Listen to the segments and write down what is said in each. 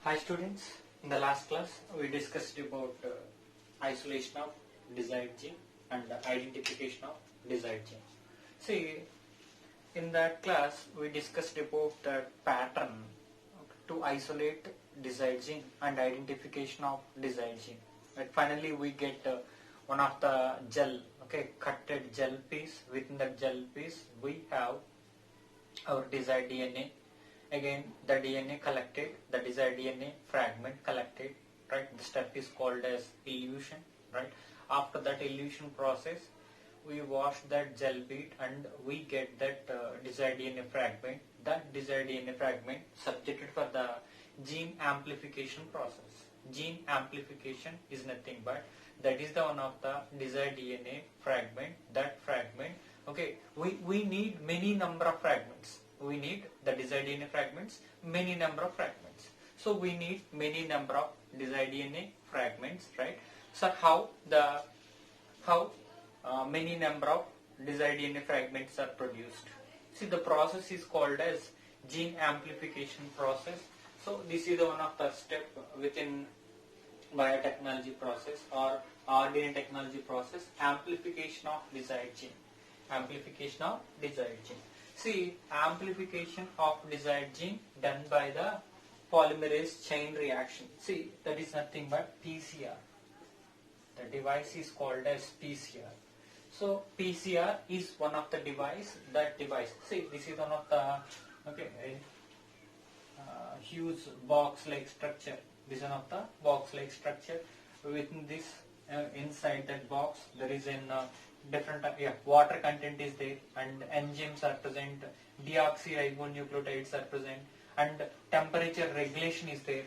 Hi students, in the last class we discussed about isolation of desired gene and identification of desired gene. See, in that class we discussed about the pattern to isolate desired gene and identification of desired gene. But finally we get one of the gel, cutted gel piece. Within that gel piece we have our desired DNA. Again, the DNA collected, the desired DNA fragment collected, right? The step is called as elution, right? After that elution process, we wash that gel bead and we get that desired DNA fragment. That desired DNA fragment subjected for the gene amplification process. Gene amplification is nothing but that is the one of the desired DNA fragment. That fragment, we need many number of fragments. We need the desired DNA fragments, many number of fragments. So we need many number of desired DNA fragments, right? So how many number of desired DNA fragments are produced? See, the process is called as gene amplification process. So this is the one of the step within biotechnology process or RNA technology process, amplification of desired gene. Amplification of desired gene. See, amplification of desired gene done by the polymerase chain reaction. See, that is nothing but PCR. The device is called as PCR. So, PCR is one of the device. That device. See, this is one of the huge box-like structure. This is one of the box-like structure. Within this, inside that box, there is an different water content is there and enzymes are present, deoxyribonucleotides are present, and temperature regulation is there.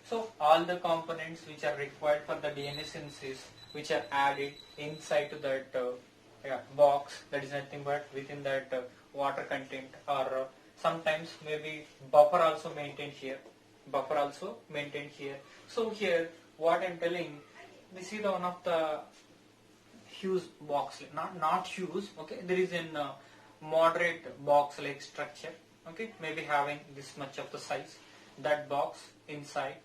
So all the components which are required for the DNA synthesis, which are added inside to that box, that is nothing but within that water content, or sometimes maybe buffer also maintained here. So here what I am telling, this is the one of the huge box, not huge, there is a moderate box like structure, maybe having this much of the size. That box inside,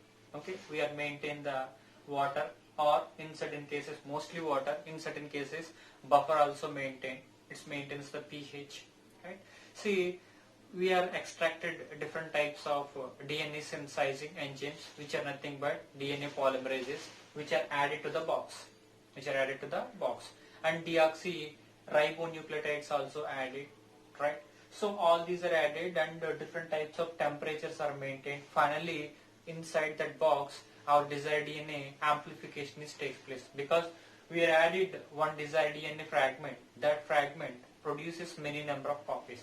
we are maintain the water, or in certain cases mostly water, in certain cases buffer also maintained. It maintains the pH, right? See, we are extracted different types of DNA synthesizing enzymes, which are nothing but DNA polymerases, which are added to the box, and deoxyribonucleotides also added, right? So all these are added and different types of temperatures are maintained. Finally, inside that box, our desired DNA amplification takes place, because we are added one desired DNA fragment. That fragment produces many number of copies.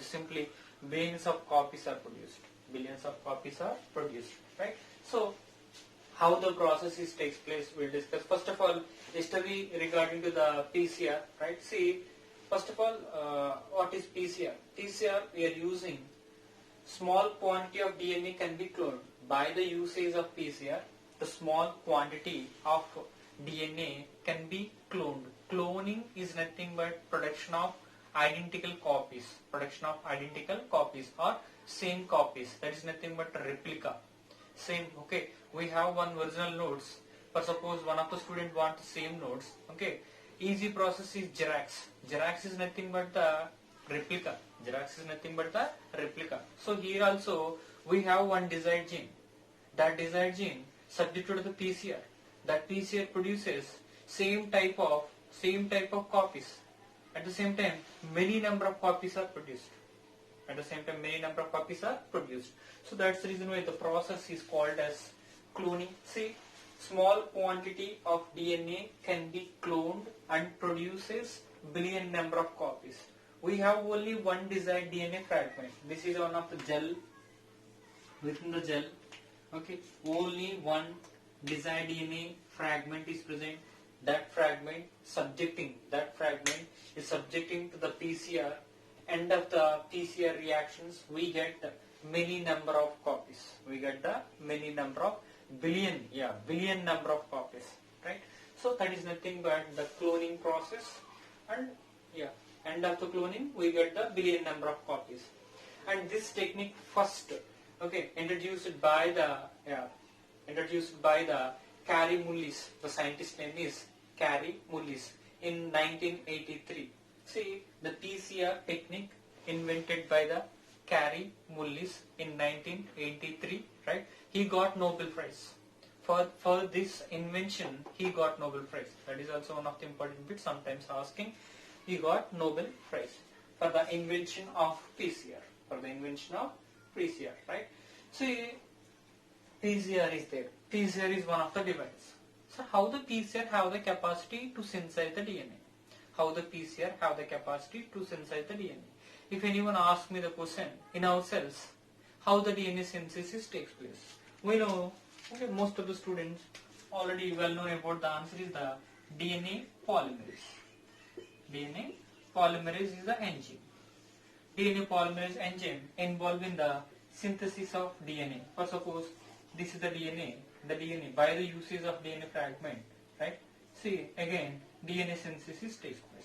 Simply billions of copies are produced. Right? So how the process takes place, we'll discuss. First of all, history regarding to the PCR, right? See, first of all, what is PCR? PCR, we are using small quantity of DNA can be cloned. By the usage of PCR, the small quantity of DNA can be cloned. Cloning is nothing but production of identical copies or same copies. That is nothing but replica. Same, we have one original notes. For suppose one of the student wants the same notes, easy process is Xerox. Xerox is nothing but the replica. So here also we have one desired gene. That desired gene subjected to the PCR. That PCR produces same type of copies. At the same time, many number of copies are produced. So that's the reason why the process is called as cloning. See, small quantity of DNA can be cloned and produces billion number of copies. We have only one desired DNA fragment. This is one of the gel. Within the gel, only one desired DNA fragment is present. That fragment is subjecting to the PCR. End of the PCR reactions, we get many number of copies. Billion number of copies, right? So that is nothing but the cloning process, and end of the cloning we get the billion number of copies. and this technique first introduced by the Carey Mullis. The scientist name is Carey Mullis in 1983. See, the PCR technique invented by the Carey Mullis in 1983, right? He got Nobel Prize. For this invention, he got Nobel Prize. That is also one of the important bits, sometimes asking. He got Nobel Prize for the invention of PCR. For the invention of PCR, right? See, PCR is there. PCR is one of the devices. So how the PCR have the capacity to synthesize the DNA? How the PCR have the capacity to synthesize the DNA? If anyone asks me the question, in our cells, how the DNA synthesis takes place? We know, most of the students already well known about the answer is the DNA polymerase. DNA polymerase is the enzyme. DNA polymerase enzyme involved in the synthesis of DNA. For suppose this is the DNA by the usage of DNA fragment, right? See, again DNA synthesis takes place.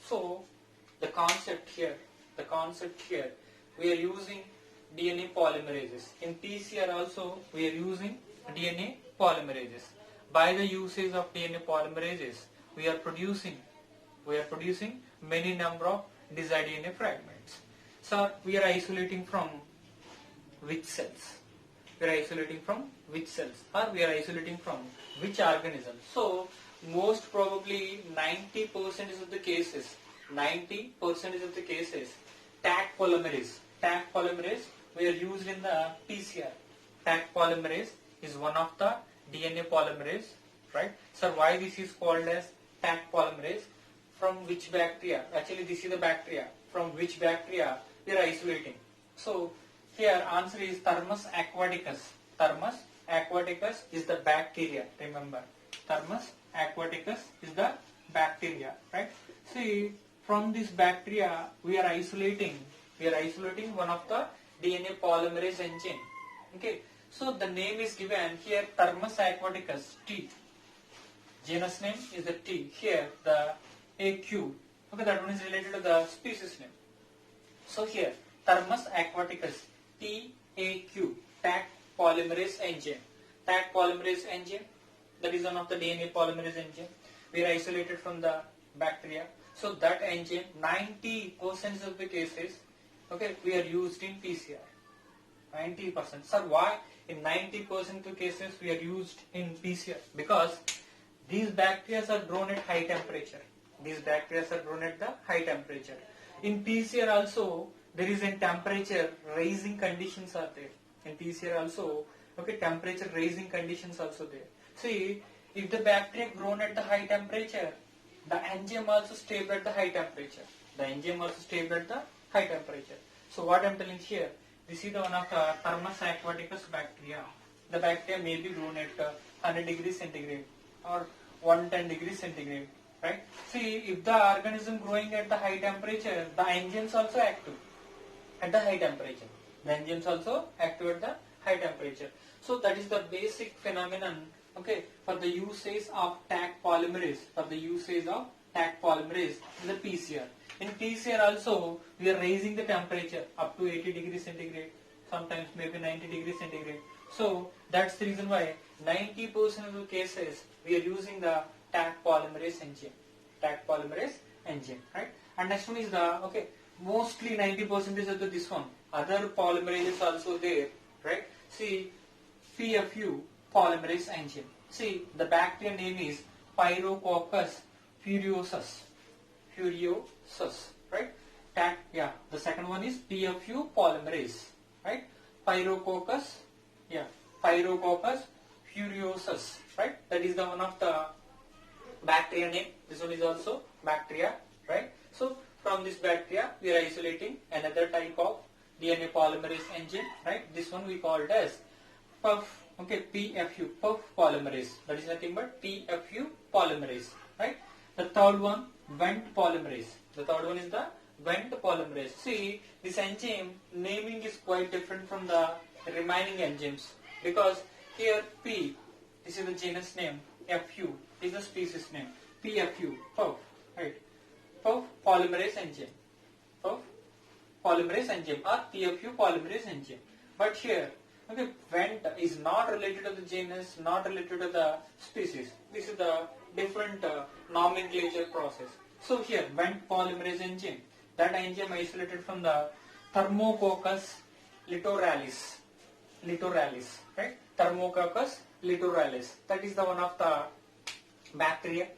So the concept here, we are using DNA polymerases. In PCR also we are using DNA polymerases. By the usage of DNA polymerases, we are producing many number of desired DNA fragments. So we are isolating from which cells? Or we are isolating from which organism? So most probably 90% of the cases, Taq polymerase we are used in the PCR. Taq polymerase is one of the DNA polymerase, right? So why this is called as Taq polymerase? From which bacteria? Actually this is the bacteria. From which bacteria we are isolating? So here answer is Thermus aquaticus. Thermus aquaticus is the bacteria. Remember, Thermus aquaticus is the bacteria, right? See, from this bacteria we are isolating one of the DNA polymerase enzyme. Okay, so the name is given here Thermus aquaticus, T. Genus name is the T. Here the AQ. Okay, that one is related to the species name. So here Thermus aquaticus, TAQ, Taq polymerase enzyme. Taq polymerase enzyme, that is one of the DNA polymerase enzyme. We are isolated from the bacteria. So that enzyme, 90% of the cases, we are used in PCR. 90%. Sir, why in 90% of the cases we are used in PCR? Because these bacteria are grown at high temperature. In PCR also, there is a temperature raising conditions are there. In PCR also, temperature raising conditions also there. See, if the bacteria grown at the high temperature, the enzyme also stable at the high temperature. So what I am telling here, this is the one of the Thermus aquaticus bacteria. The bacteria may be grown at 100 degrees centigrade or 110 degrees centigrade, right? See, if the organism growing at the high temperature, the enzymes also active at the high temperature. So that is the basic phenomenon, for the usage of Taq polymerase, in the PCR. In PCR also, we are raising the temperature up to 80 degrees centigrade, sometimes maybe 90 degrees centigrade. So that's the reason why 90% of the cases we are using the Taq polymerase enzyme, right? And next one is the mostly 90% of this one. Other polymerases also there, right? See, PFU polymerase enzyme. See, the bacteria name is Pyrococcus furiosus, right? The second one is PFU polymerase, right? Pyrococcus furiosus, right? That is the one of the bacteria name. This one is also bacteria, right? So from this bacteria we are isolating another type of DNA polymerase enzyme, right? This one we called as PFU, puff polymerase. That is nothing but PFU polymerase, right? The third one, Wnt polymerase. The third one is the Wnt polymerase. See, this enzyme naming is quite different from the remaining enzymes, because here P, this is the genus name, FU is the species name. PFU, puff, right? Puff polymerase enzyme. Puff polymerase enzyme or PFU polymerase enzyme. But here, okay, Vent is not related to the genus, not related to the species. This is the different nomenclature process. So here, Vent polymerase enzyme, that enzyme isolated from the Thermococcus litoralis, right? Thermococcus litoralis. That is the one of the bacteria.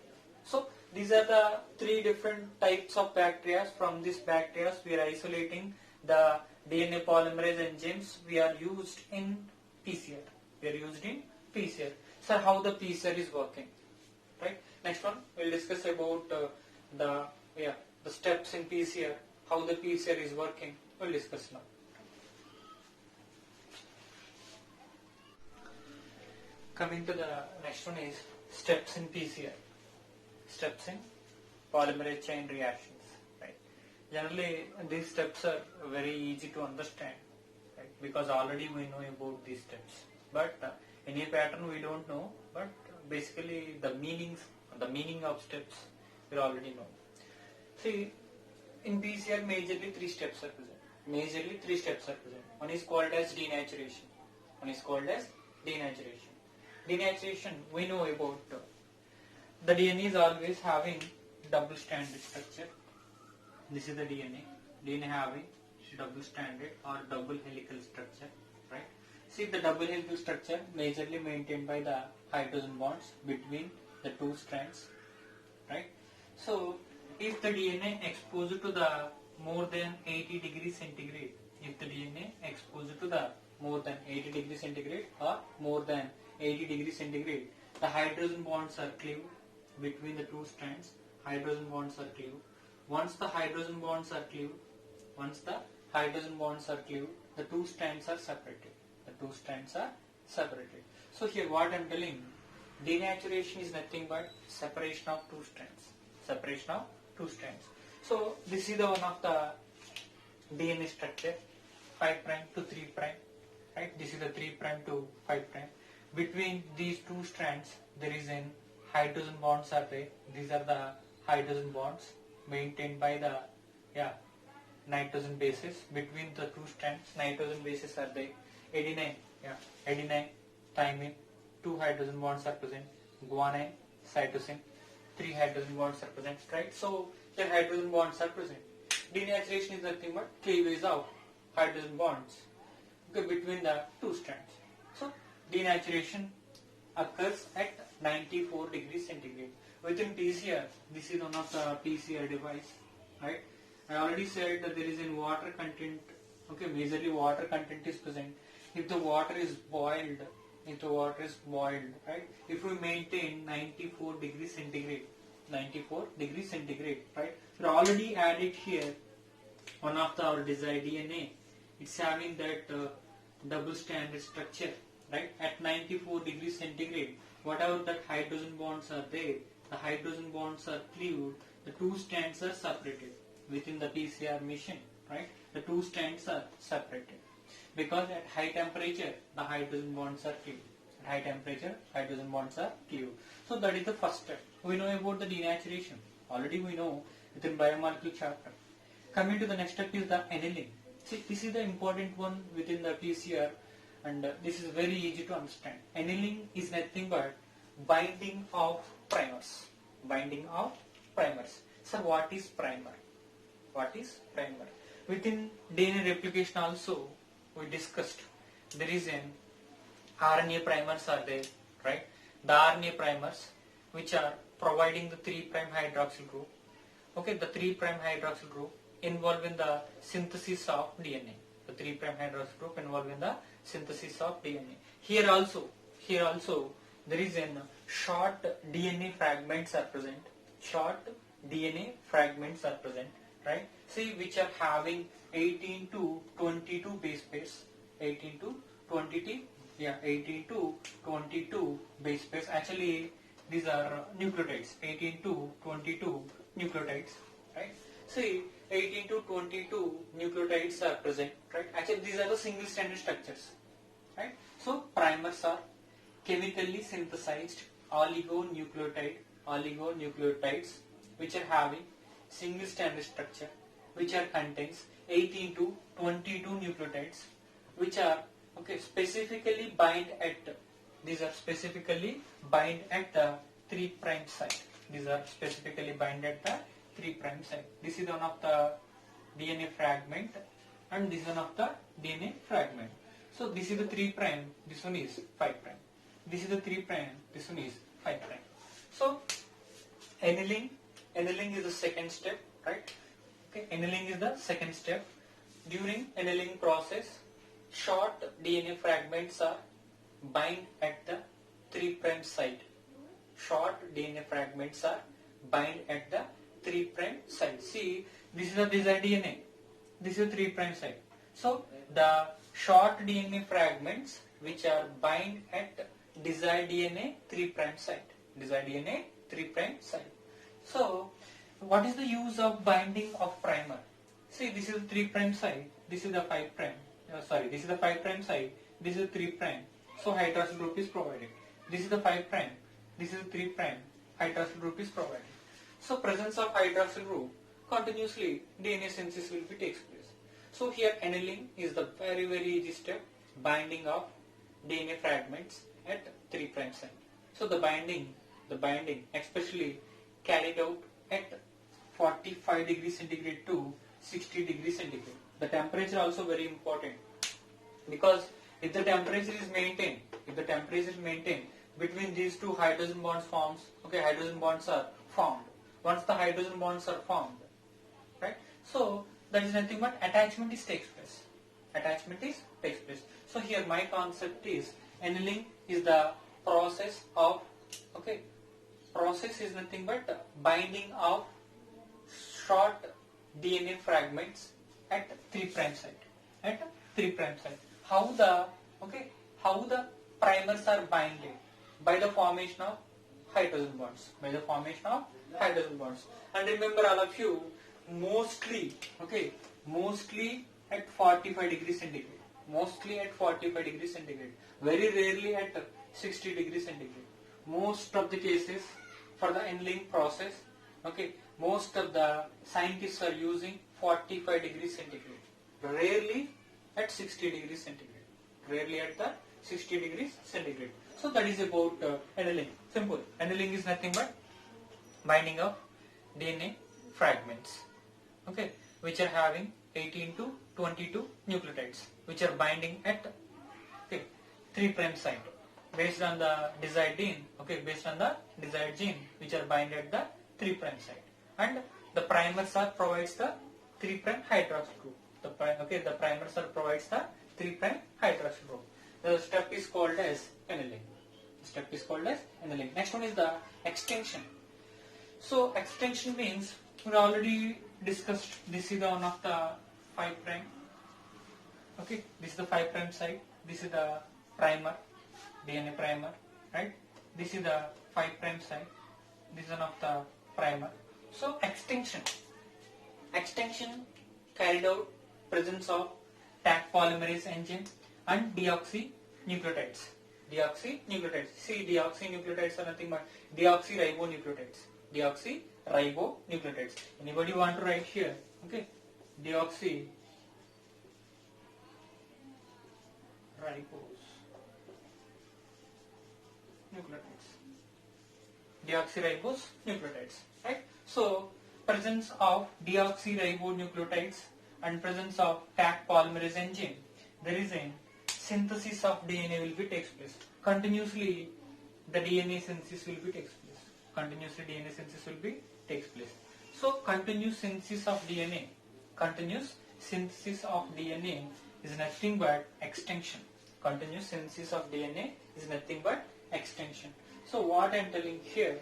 So these are the three different types of bacteria. From these bacteria, we are isolating the DNA polymerase enzymes. We are used in PCR. So how the PCR is working, right? Next one, we'll discuss about the steps in PCR. How the PCR is working, we'll discuss now. Coming to the next one is steps in PCR. Steps in polymerase chain reactions. Right? Generally, these steps are very easy to understand, right? Because already we know about these steps. But any pattern we don't know. But basically, the meaning of steps we already know. See, in PCR, majorly three steps are present. One is called as denaturation. Denaturation, we know about the DNA is always having double stranded structure. This is the DNA having double stranded or double helical structure, right? See, the double helical structure majorly maintained by the hydrogen bonds between the two strands, right? So if the DNA exposed to the more than 80 degrees centigrade, or more than 80 degrees centigrade, the hydrogen bonds are cleaved between the two strands. Once the hydrogen bonds are cleaved, the two strands are separated. So here what I am telling, denaturation is nothing but separation of two strands. So this is the one of the DNA structure, 5 prime to 3 prime, right? This is the 3 prime to 5 prime. Between these two strands, there is an hydrogen bonds are there. These are the hydrogen bonds maintained by the nitrogen bases. Between the two strands, nitrogen bases are there. Adenine, thymine, 2 hydrogen bonds are present. Guanine, cytosine, 3 hydrogen bonds are present, right? So here hydrogen bonds are present. Denaturation is nothing but cleavage of hydrogen bonds between the two strands. So denaturation occurs at 94 degrees centigrade. Within PCR, this is one of the PCR device, right? I already said that there is in water content, majorly water content is present. If the water is boiled, right? If we maintain 94 degrees centigrade, right? We already added here one of our desired DNA. It's having that double stranded structure, right? At 94 degrees centigrade, whatever that hydrogen bonds are there, the hydrogen bonds are cleaved, the two strands are separated within the PCR machine, right? The two strands are separated because at high temperature the hydrogen bonds are cleaved. So that is the first step. We know about the denaturation. Already we know within biomolecule chapter. Coming to the next step is the annealing. See, this is the important one within the PCR, and this is very easy to understand. Annealing is nothing but binding of primers. So what is primer? Within DNA replication also we discussed there is an RNA primers are there, right? The RNA primers which are providing the 3' hydroxyl group. The 3' hydroxyl group involved in the synthesis of DNA. The 3' hydroxyl group involved in the synthesis of DNA. Here also there is an short DNA fragments are present. Right? See, which are having 18 to 22 base pairs. 18 to 22 base pairs. Actually, these are nucleotides. 18 to 22 nucleotides. Right? See, 18 to 22 nucleotides are present. Right? Actually, these are the single stranded structures. Right? So, primers are chemically synthesized oligonucleotides which are having single stranded structure, which are contains 18 to 22 nucleotides which are specifically bind at, these are specifically bind at the 3 prime site. These are specifically bind at the 3 prime site. This is one of the DNA fragment and this is one of the DNA fragment. So this is the 3 prime, this one is 5 prime. This is the 3 prime, this one is 5 prime. So annealing is the second step, right? Okay, annealing is the second step. During annealing process, short DNA fragments are bind at the 3 prime site. Short DNA fragments are bind at the 3 prime site. See, this is the desired DNA. This is the 3 prime site. So the short DNA fragments which are bind at desired DNA 3 prime site. Desired DNA 3 prime site. So what is the use of binding of primer? See, this is the 3 prime site. This is the 5 prime. This is the 5 prime site. This is the 3 prime. So hydroxyl group is provided. This is the 5 prime. This is the 3 prime. Hydroxyl group is provided. So presence of hydroxyl group, continuously DNA synthesis will be takes place. So here annealing is the very easy step, binding of DNA fragments at 3 prime site. So the binding especially carried out at 45 degrees centigrade to 60 degrees centigrade. The temperature also very important, because if the temperature is maintained, between these two hydrogen bonds forms, hydrogen bonds are formed. Once the hydrogen bonds are formed, right? So that is nothing but attachment takes place. So here my concept is annealing is the process of process is nothing but binding of short DNA fragments at 3 prime site. How the primers are binded? By the formation of hydrogen bonds. And remember all of you, mostly at 45 degrees centigrade. Very rarely at 60 degrees centigrade. Most of the cases for the annealing process, most of the scientists are using 45 degrees centigrade. Rarely at 60 degrees centigrade. So that is about annealing. Simple. Annealing is nothing but binding of DNA fragments, which are having 18 to 22 nucleotides, which are binding at 3 prime site based on the desired gene, which are bind at the 3 prime site, and the primers are provides the 3 prime hydroxyl group. The primers are provides the 3 prime hydroxyl group. The step is called as annealing. Next one is the extension. So extension means we already discussed. This is the one of the 5 prime. This is the 5 prime site. This is the primer, DNA primer, right? This is the 5 prime site. This is one of the primer. So extension carried out presence of Taq polymerase enzyme and deoxynucleotides. See, deoxynucleotides are nothing but deoxyribonucleotides. Anybody want to write here? Deoxyribose nucleotides. Right? So presence of deoxyribonucleotides and presence of Taq polymerase enzyme, there is a synthesis of DNA will be takes place. Continuously the DNA synthesis will be takes place. So continuous synthesis of DNA is nothing but extension. So what I am telling here,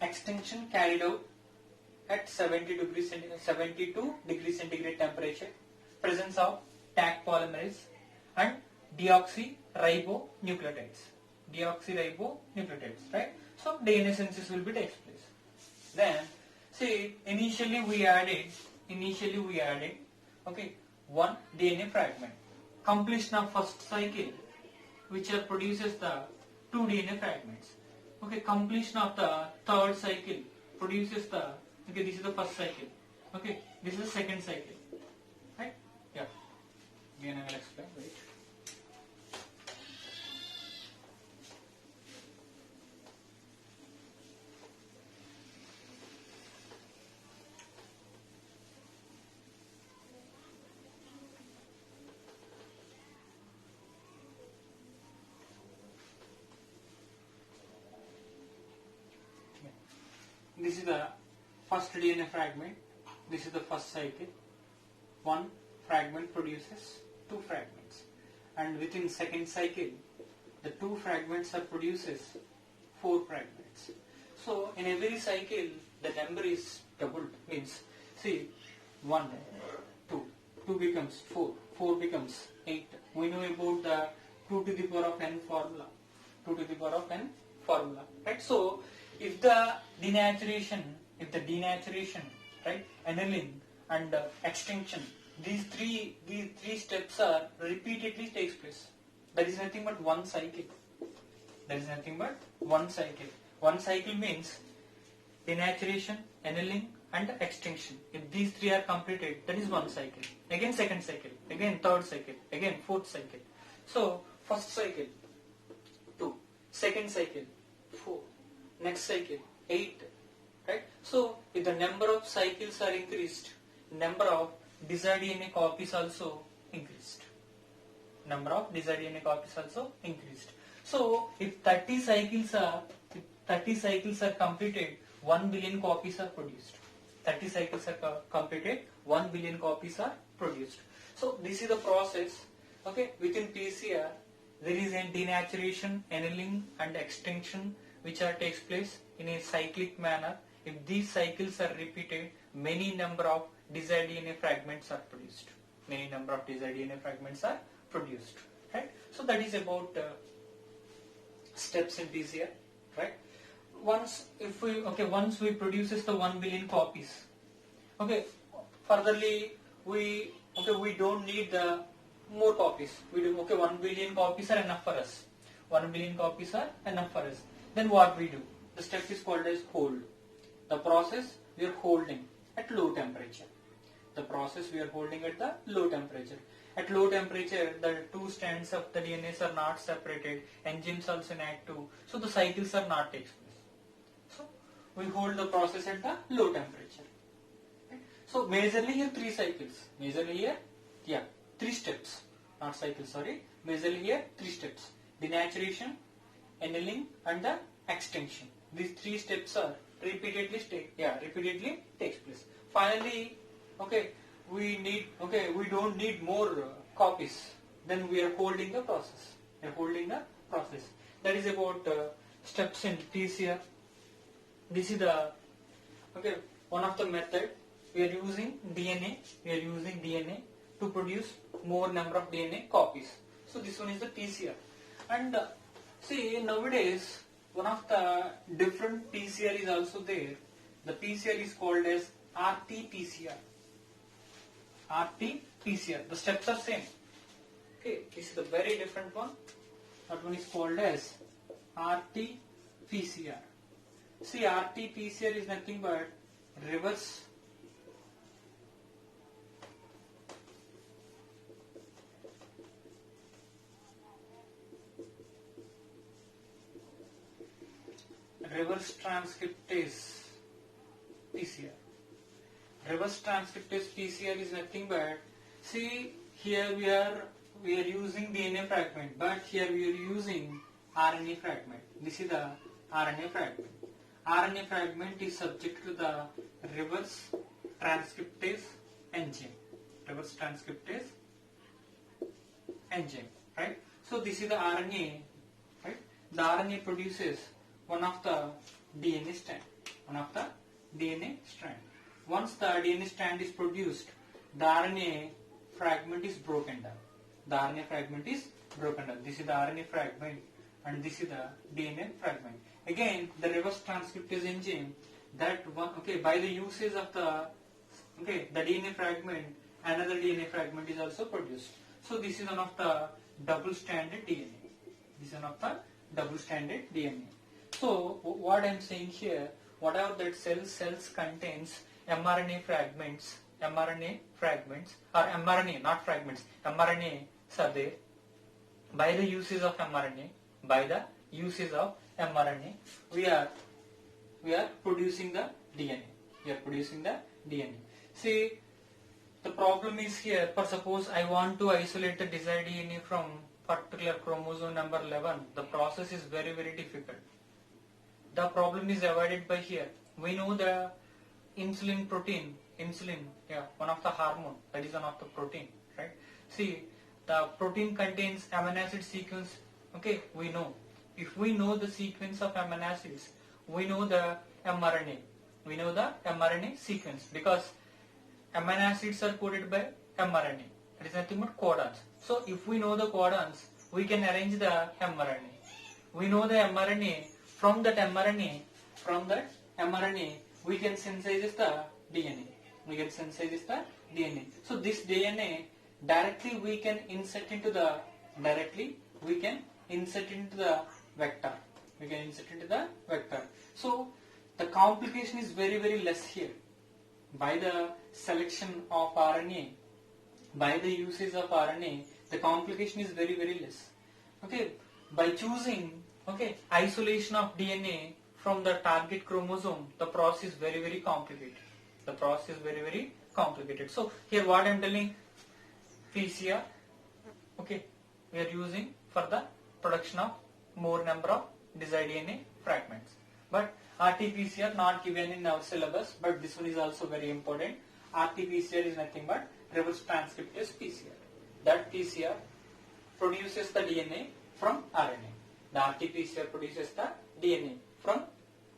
extension carried out at 72 degrees centigrade temperature, presence of Taq polymerase and deoxyribonucleotides, right? So DNA synthesis will be takes place. Then see, initially we added one DNA fragment. Completion of first cycle, which produces the 2 DNA fragments. Completion of the third cycle produces the, this is the first cycle. This is the second cycle, right? Yeah. Again I will explain. Wait. This is the first DNA fragment. This is the first cycle. One fragment produces two fragments, and within second cycle, the two fragments are produces four fragments. So in every cycle, the number is doubled. Means see, 1, 2, 2 becomes 4, 4 becomes 8. We know about the 2 to the power of n formula. 2 to the power of n formula, right? So if the denaturation, right, annealing and extinction, these three steps are repeatedly takes place. That is nothing but one cycle. That is nothing but one cycle. One cycle means denaturation, annealing and extinction. If these three are completed, that is one cycle. Again second cycle, again third cycle, again fourth cycle. So first cycle 2, second cycle 4, next cycle 8, right? So if the number of cycles are increased, number of desired DNA copies also increased. Number of desired DNA copies also increased. So if 30 cycles are completed, 1 billion copies are produced. 30 cycles are completed, 1 billion copies are produced. So this is the process. Okay, within PCR there is a denaturation, annealing and extinction which takes place in a cyclic manner. If these cycles are repeated, many number of desired DNA fragments are produced. Many number of desired DNA fragments are produced. Right? So that is about steps in PCR. Right? Once we produces the 1 billion copies. Okay. Furtherly, we don't need the more copies. 1 billion copies are enough for us. 1 billion copies are enough for us. Then what we do? The step is called as hold. The process we are holding at low temperature. The process we are holding at the low temperature. At low temperature, the two strands of the DNA are not separated. Enzymes also inactive. So the cycles are not takes place. So we hold the process at the low temperature. Okay. So majorly here 3 cycles. Majorly here, 3 steps. Not cycles, sorry. Majorly here 3 steps. Denaturation, annealing and the extinction. These 3 steps are repeatedly takes place. Finally, we don't need more copies. Then we are holding the process. That is about steps in PCR. This is the one of the method. We are using DNA to produce more number of DNA copies. So this one is the PCR. And see, nowadays one of the different PCR is also there. The PCR is called as RT-PCR. RT-PCR. The steps are same. Okay, this is the very different one. That one is called as RT-PCR. See, RT-PCR is nothing but reverse transcriptase PCR. Reverse transcriptase PCR is nothing but, see, here we are using DNA fragment, but here we are using RNA fragment. This is the RNA fragment. RNA fragment is subject to the reverse transcriptase enzyme. Reverse transcriptase enzyme, right? So this is the RNA, right? The RNA produces one of the DNA strand. Once the DNA strand is produced, the RNA fragment is broken down. This is the RNA fragment and this is the DNA fragment. Again, the reverse transcriptase enzyme, that one, by the usage of the DNA fragment, another DNA fragment is also produced. So this is one of the double-stranded DNA. So what I am saying here, whatever that cells contains mRNA fragments mRNA fragments, or mRNA, not fragments, mRNA are there. By the usage of mRNA, we are producing the DNA. See, the problem is here, for suppose I want to isolate the desired DNA from particular chromosome number 11, the process is very, very difficult. The problem is avoided by here. We know the insulin, one of the hormone, that is one of the protein, right? See, the protein contains amino acid sequence, okay, we know. If we know the sequence of amino acids, we know the mRNA. We know the mRNA sequence because amino acids are coded by mRNA. It is nothing but codons. So if we know the codons, we can arrange the mRNA. We know the mRNA. From that mRNA, we can synthesize the DNA. So this DNA directly we can insert into the vector. So the complication is very, very less here. By the selection of RNA, by the usage of RNA, the complication is very, very less. Okay, by choosing isolation of DNA from the target chromosome, the process is very, very complicated. So here what I am telling, PCR, okay, we are using for the production of more number of desired DNA fragments. But RT-PCR not given in our syllabus, but this one is also very important. RT-PCR is nothing but reverse transcriptase PCR. That PCR produces the DNA from RNA. The RT-PCR produces the DNA from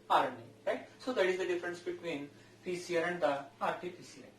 RNA, right? So that is the difference between PCR and the RT-PCR.